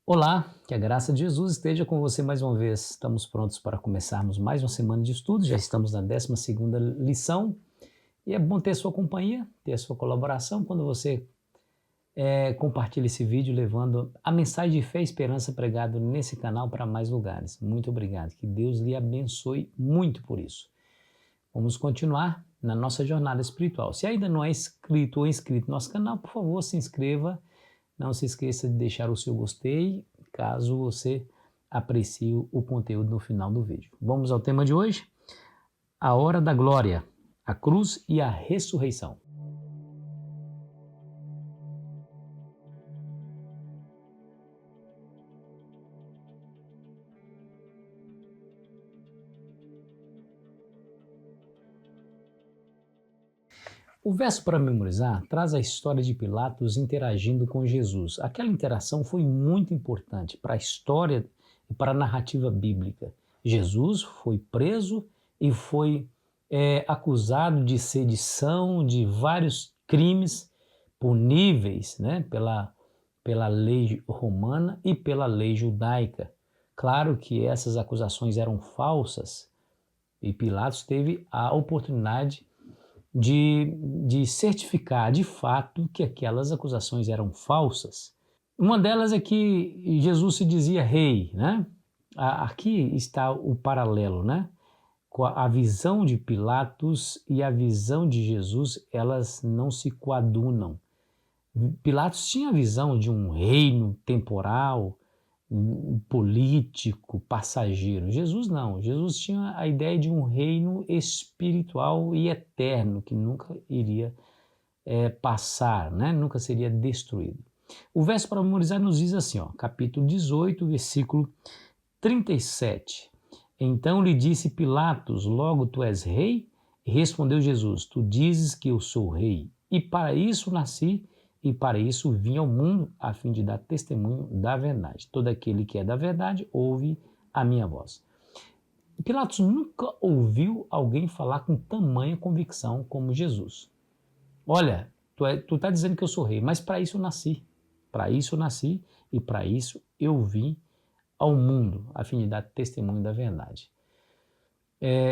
Olá, que a graça de Jesus esteja com você mais uma vez. Estamos prontos para começarmos mais uma semana de estudo, já estamos na 12ª lição e é bom ter a sua companhia, ter a sua colaboração quando você compartilha esse vídeo levando a mensagem de fé e esperança pregado nesse canal para mais lugares. Muito obrigado, que Deus lhe abençoe muito por isso. Vamos continuar na nossa jornada espiritual. Se ainda não é inscrito ou inscrito no nosso canal, por favor, se inscreva. Não se esqueça de deixar o seu gostei, caso você aprecie o conteúdo no final do vídeo. Vamos ao tema de hoje? A hora da glória, a cruz e a ressurreição. O verso para memorizar traz a história de Pilatos interagindo com Jesus. Aquela interação foi muito importante para a história e para a narrativa bíblica. Jesus foi preso e foi acusado de sedição, de vários crimes puníveis, né, pela lei romana e pela lei judaica. Claro que essas acusações eram falsas e Pilatos teve a oportunidade de certificar de fato que aquelas acusações eram falsas. Uma delas é que Jesus se dizia rei, né? Aqui está o paralelo, né? Com a visão de Pilatos e a visão de Jesus, elas não se coadunam. Pilatos tinha a visão de um reino temporal, político, passageiro. Jesus não. Jesus tinha a ideia de um reino espiritual e eterno que nunca iria passar, né? Nunca seria destruído. O verso para memorizar nos diz assim, ó, capítulo 18, versículo 37. Então lhe disse Pilatos: logo tu és rei? E respondeu Jesus: tu dizes que eu sou rei, e para isso nasci e para isso vim ao mundo, a fim de dar testemunho da verdade. Todo aquele que é da verdade ouve a minha voz. Pilatos nunca ouviu alguém falar com tamanha convicção como Jesus. Olha, tu tá dizendo que eu sou rei, mas para isso eu nasci. Para isso eu nasci e para isso eu vim ao mundo, a fim de dar testemunho da verdade.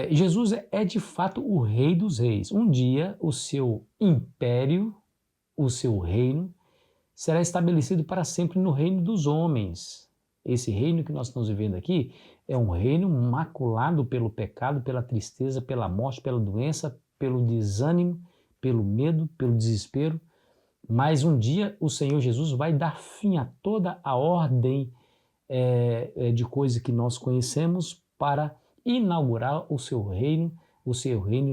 Jesus é de fato o rei dos reis. Um dia o seu império, o seu reino, será estabelecido para sempre no reino dos homens. Esse reino que nós estamos vivendo aqui é um reino maculado pelo pecado, pela tristeza, pela morte, pela doença, pelo desânimo, pelo medo, pelo desespero. Mas um dia o Senhor Jesus vai dar fim a toda a ordem de coisas que nós conhecemos para inaugurar o seu reino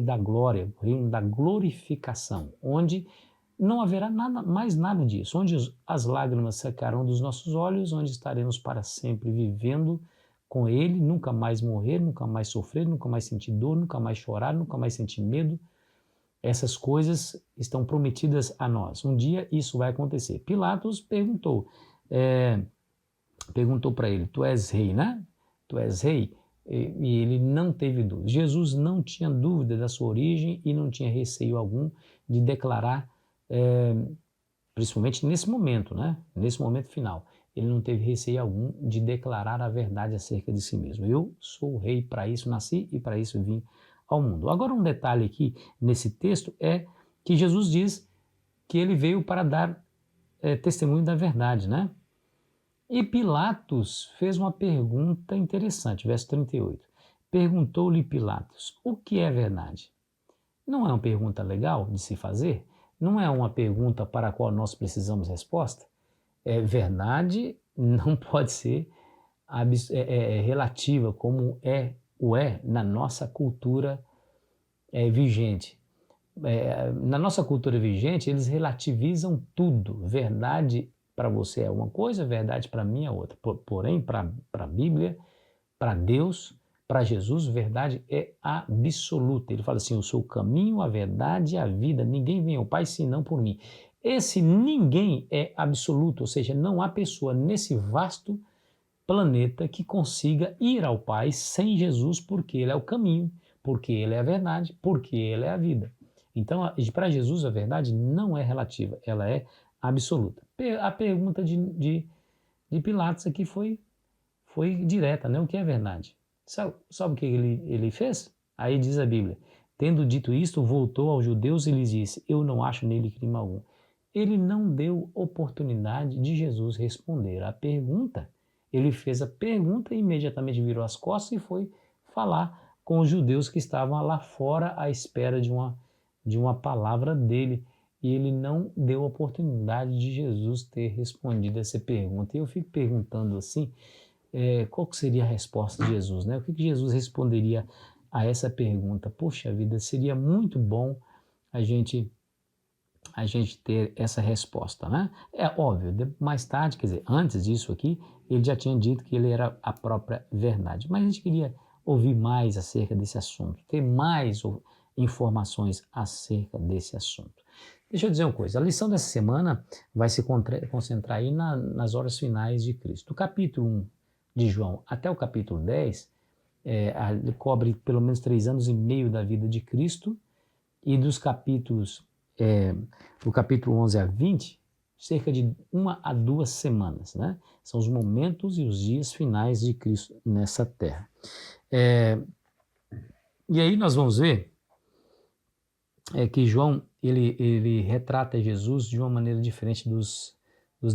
da glória, o reino da glorificação, onde não haverá mais nada disso, onde as lágrimas secarão dos nossos olhos, onde estaremos para sempre vivendo com Ele, nunca mais morrer, nunca mais sofrer, nunca mais sentir dor, nunca mais chorar, nunca mais sentir medo. Essas coisas estão prometidas a nós. Um dia isso vai acontecer. Pilatos perguntou para ele: tu és rei, né? Tu és rei? E ele não teve dúvida. Jesus não tinha dúvida da sua origem e não tinha receio algum de declarar, principalmente nesse momento, né? Nesse momento final. Ele não teve receio algum de declarar a verdade acerca de si mesmo. Eu sou o rei, para isso nasci e para isso vim ao mundo. Agora um detalhe aqui nesse texto é que Jesus diz que ele veio para dar testemunho da verdade, né? E Pilatos fez uma pergunta interessante, verso 38. Perguntou-lhe Pilatos: o que é verdade? Não é uma pergunta legal de se fazer? Não é uma pergunta para a qual nós precisamos resposta? Verdade não pode ser relativa como é na nossa cultura vigente. Na nossa cultura vigente, eles relativizam tudo. Verdade para você é uma coisa, verdade para mim é outra. Porém, para a Bíblia, para Deus, para Jesus, verdade é absoluta. Ele fala assim: eu sou o caminho, a verdade e a vida. Ninguém vem ao Pai senão por mim. Esse ninguém é absoluto, ou seja, não há pessoa nesse vasto planeta que consiga ir ao Pai sem Jesus, porque Ele é o caminho, porque Ele é a verdade, porque Ele é a vida. Então, para Jesus, a verdade não é relativa, ela é absoluta. A pergunta de Pilatos aqui foi direta, né? O que é verdade? Sabe o que ele fez? Aí diz a Bíblia, tendo dito isto, voltou aos judeus e lhes disse, eu não acho nele crime algum. Ele não deu oportunidade de Jesus responder à pergunta. Ele fez a pergunta e imediatamente virou as costas e foi falar com os judeus que estavam lá fora à espera de uma palavra dele. E ele não deu oportunidade de Jesus ter respondido essa pergunta. E eu fico perguntando assim, qual que seria a resposta de Jesus, né? O que Jesus responderia a essa pergunta? Poxa vida, seria muito bom a gente ter essa resposta, né? É óbvio, mais tarde, quer dizer, antes disso aqui, ele já tinha dito que ele era a própria verdade, mas a gente queria ouvir mais acerca desse assunto, ter mais informações acerca desse assunto. Deixa eu dizer uma coisa, a lição dessa semana vai se concentrar aí nas horas finais de Cristo. Do capítulo 1 de João até o capítulo 10, ele cobre pelo menos 3 anos e meio da vida de Cristo, e dos capítulos, do capítulo 11 a 20, cerca de 1 a 2 semanas, né? São os momentos e os dias finais de Cristo nessa terra. E aí nós vamos ver que João, ele retrata Jesus de uma maneira diferente dos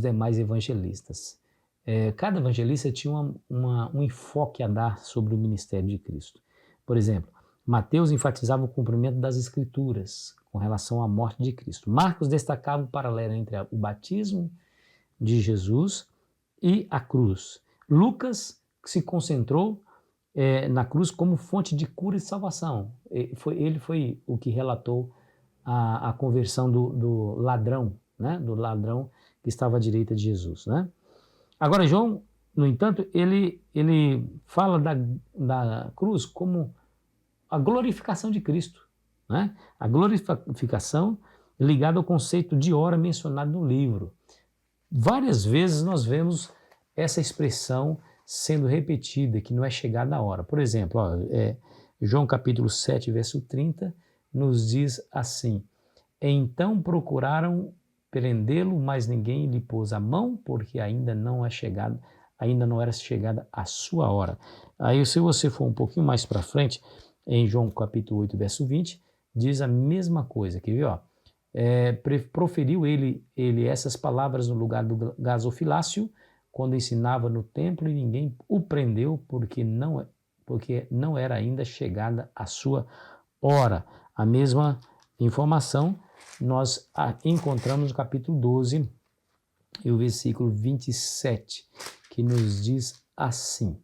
demais evangelistas. Cada evangelista tinha um enfoque a dar sobre o ministério de Cristo. Por exemplo, Mateus enfatizava o cumprimento das Escrituras com relação à morte de Cristo. Marcos destacava o paralelo entre o batismo de Jesus e a cruz. Lucas se concentrou na cruz como fonte de cura e salvação. Ele foi o que relatou a conversão do ladrão, né? Do ladrão que estava à direita de Jesus, né? Agora, João, no entanto, ele fala da cruz como a glorificação de Cristo, né? A glorificação ligada ao conceito de hora mencionado no livro. Várias vezes nós vemos essa expressão sendo repetida, que não é chegada a hora. Por exemplo, João capítulo 7, verso 30, nos diz assim, então procuraram prendê-lo, mas ninguém lhe pôs a mão, porque ainda não era chegada a sua hora. Aí, se você for um pouquinho mais para frente, em João capítulo 8, verso 20, diz a mesma coisa, quer ver, ó? Proferiu ele essas palavras no lugar do gasofilácio, quando ensinava no templo, e ninguém o prendeu, porque não era ainda chegada a sua hora. A mesma informação nós encontramos no capítulo 12 e o versículo 27, que nos diz assim,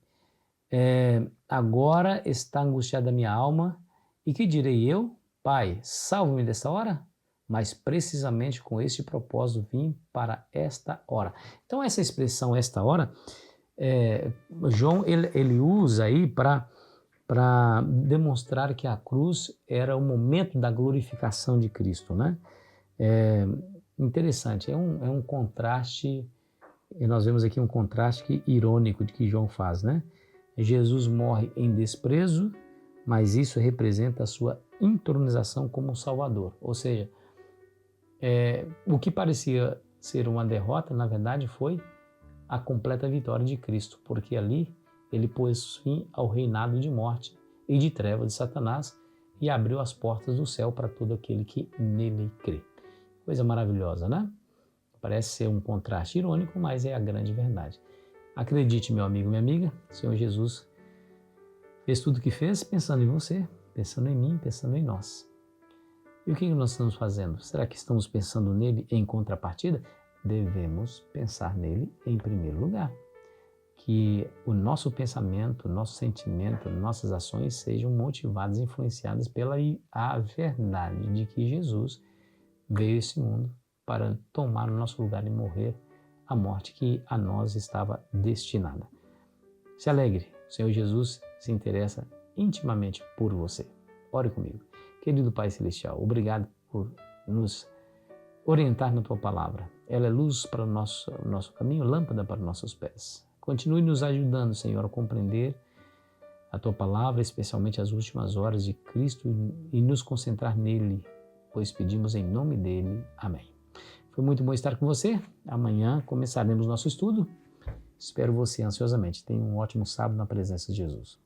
agora está angustiada a minha alma, e que direi eu? Pai, salva-me desta hora? Mas precisamente com este propósito vim para esta hora. Então essa expressão, esta hora, João ele usa aí para demonstrar que a cruz era o momento da glorificação de Cristo, né? Interessante, é um contraste, e nós vemos aqui um contraste irônico de que João faz, né? Jesus morre em desprezo, mas isso representa a sua entronização como Salvador, ou seja, o que parecia ser uma derrota, na verdade foi a completa vitória de Cristo, porque ali ele pôs fim ao reinado de morte e de treva de Satanás e abriu as portas do céu para todo aquele que nele crê. Coisa maravilhosa, né? Parece ser um contraste irônico, mas é a grande verdade. Acredite, meu amigo, minha amiga, o Senhor Jesus fez tudo o que fez pensando em você, pensando em mim, pensando em nós. E o que nós estamos fazendo? Será que estamos pensando nele em contrapartida? Devemos pensar nele em primeiro lugar. Que o nosso pensamento, o nosso sentimento, nossas ações sejam motivadas e influenciadas pela a verdade de que Jesus veio a esse mundo para tomar o nosso lugar e morrer a morte que a nós estava destinada. Se alegre, o Senhor Jesus se interessa intimamente por você. Ore comigo. Querido Pai Celestial, obrigado por nos orientar na Tua Palavra. Ela é luz para o nosso caminho, lâmpada para os nossos pés. Continue nos ajudando, Senhor, a compreender a Tua Palavra, especialmente as últimas horas de Cristo, e nos concentrar nele, pois pedimos em nome dele. Amém. Foi muito bom estar com você. Amanhã começaremos nosso estudo Espero você ansiosamente. Tenha um ótimo sábado na presença de Jesus.